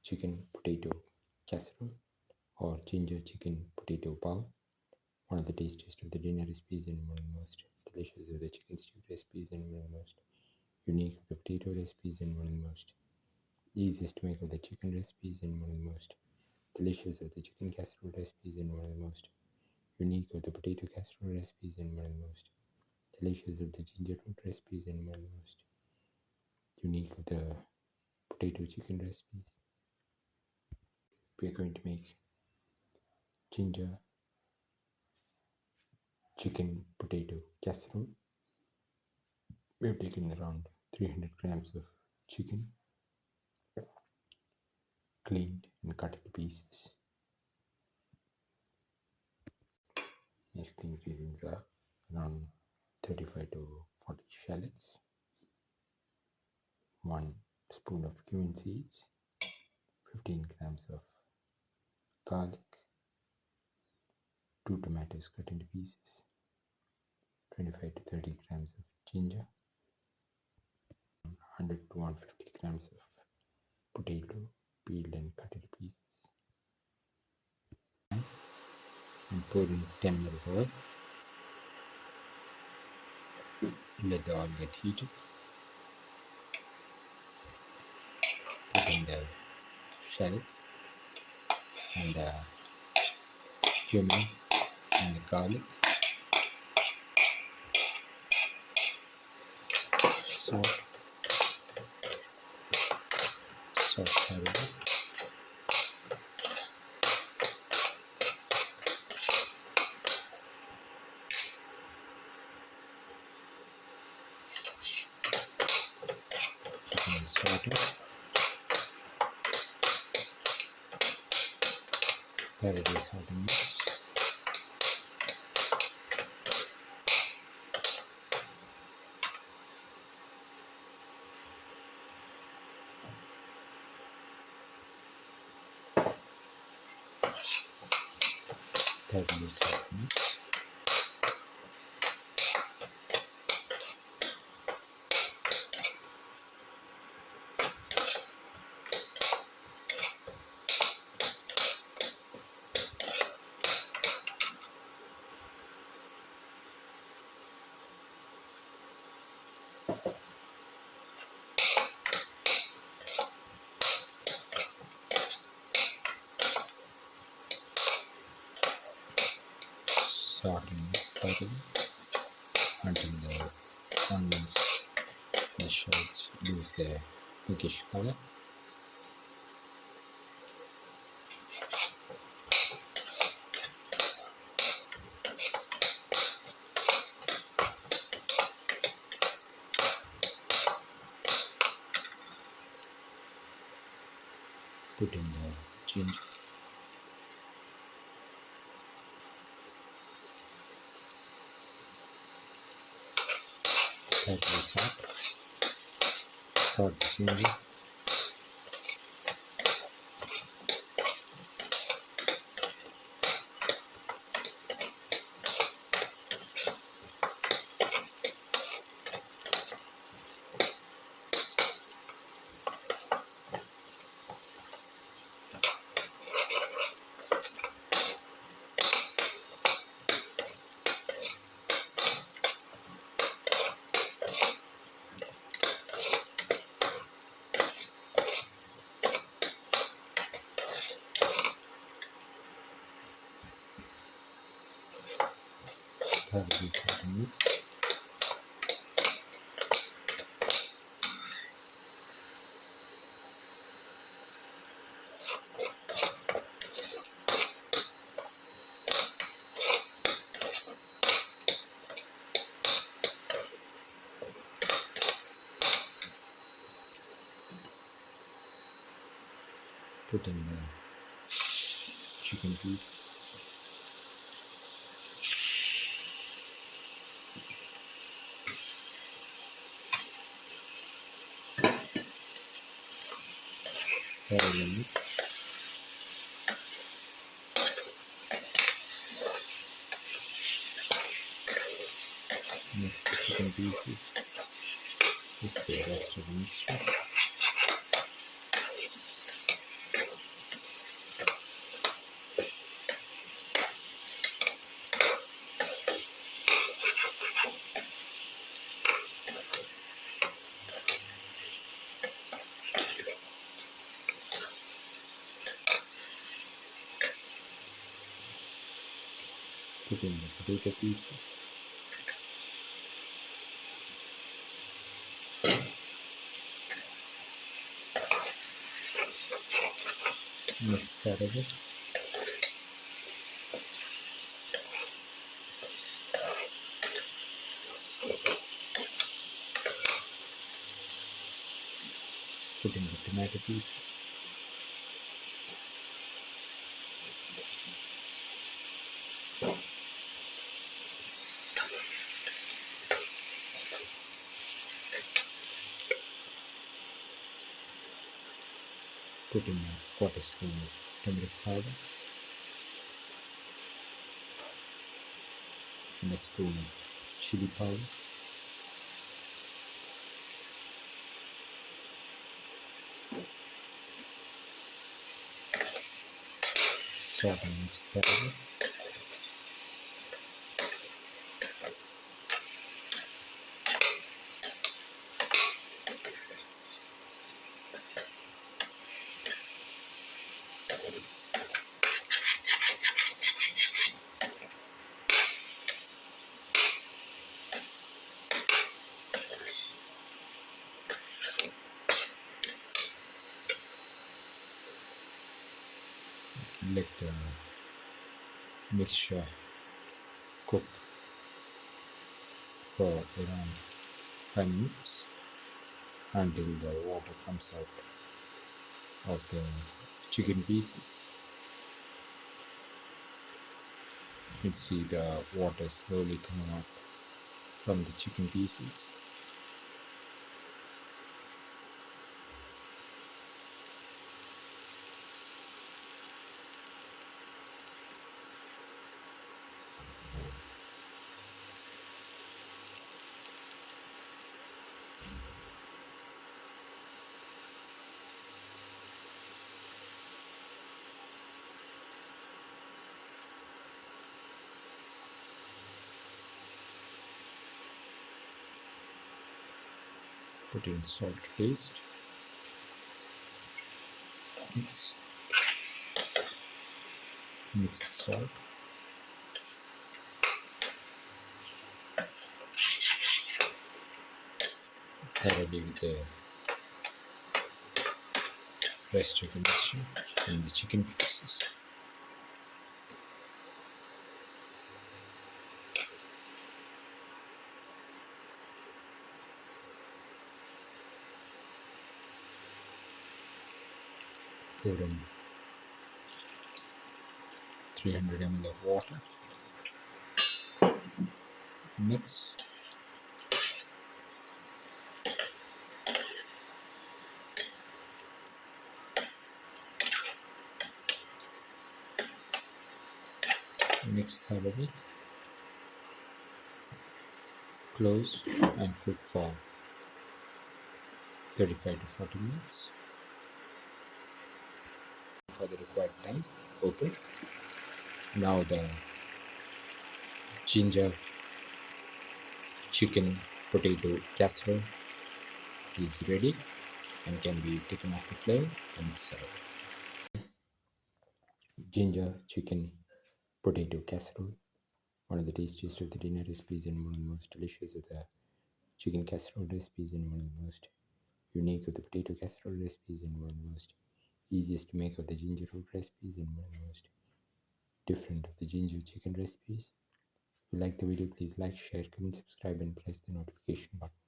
chicken potato casserole or ginger chicken potato bowl, one of the tastiest of the dinner recipes and one of the most delicious of the chicken stew recipes and one of the most unique of the potato recipes and one of the most easiest to make of the chicken recipes and one of the most delicious of the chicken casserole recipes and one of the most unique of the potato casserole recipes and one of the most delicious of the ginger root recipes and one of the most unique of the potato chicken recipes. We are going to make ginger chicken potato casserole. We have taken around 300 grams of chicken, cleaned and cut into pieces. Next, the ingredients are around 35 to 40 shallots, 1 spoon of cumin seeds, 15 grams of garlic, 2 tomatoes cut into pieces, 25 to 30 grams of ginger, 100 to 150 grams of potato peeled and cut into pieces, and pour in 10 ml of oil. Let the oil get heated. Put in the shallots and the cumin and the garlic, salt everything. And saute. Parity saute mix. Parity saute mix. Saute until the onions and the shallots lose their pinkish color. Put in the ginger. Add the salt the ginger. Have this mix. Put in the chicken piece. Thoroughly mix. Mix the chicken pieces with the rest of the mixture. Put in the potato pieces. Mix that a bit. Put in the tomato pieces. Put in a quarter spoon of turmeric powder and a spoon of chili powder. Salt and mix that a bit. Let the mixture cook for around 5 minutes until the water comes out of the chicken pieces. You can see the water slowly coming out from the chicken pieces. Put in salt paste. Mix the salt. Thoroughly with the rest of the mixture and the chicken pieces. Pour in 300 ml of water. Mix. Mix thoroughly. Close and cook for 35 to 40 minutes. For the required time, open. Now the ginger chicken potato casserole is ready and can be taken off the flame and served. Ginger chicken potato casserole, one of the tastiest of the dinner recipes and one of the most delicious of the chicken casserole recipes and one of the most unique of the potato casserole recipes and one of the most easiest to make of the ginger root recipes and one of the most different of the ginger chicken recipes. If you like the video, please like, share, comment, subscribe and press the notification button.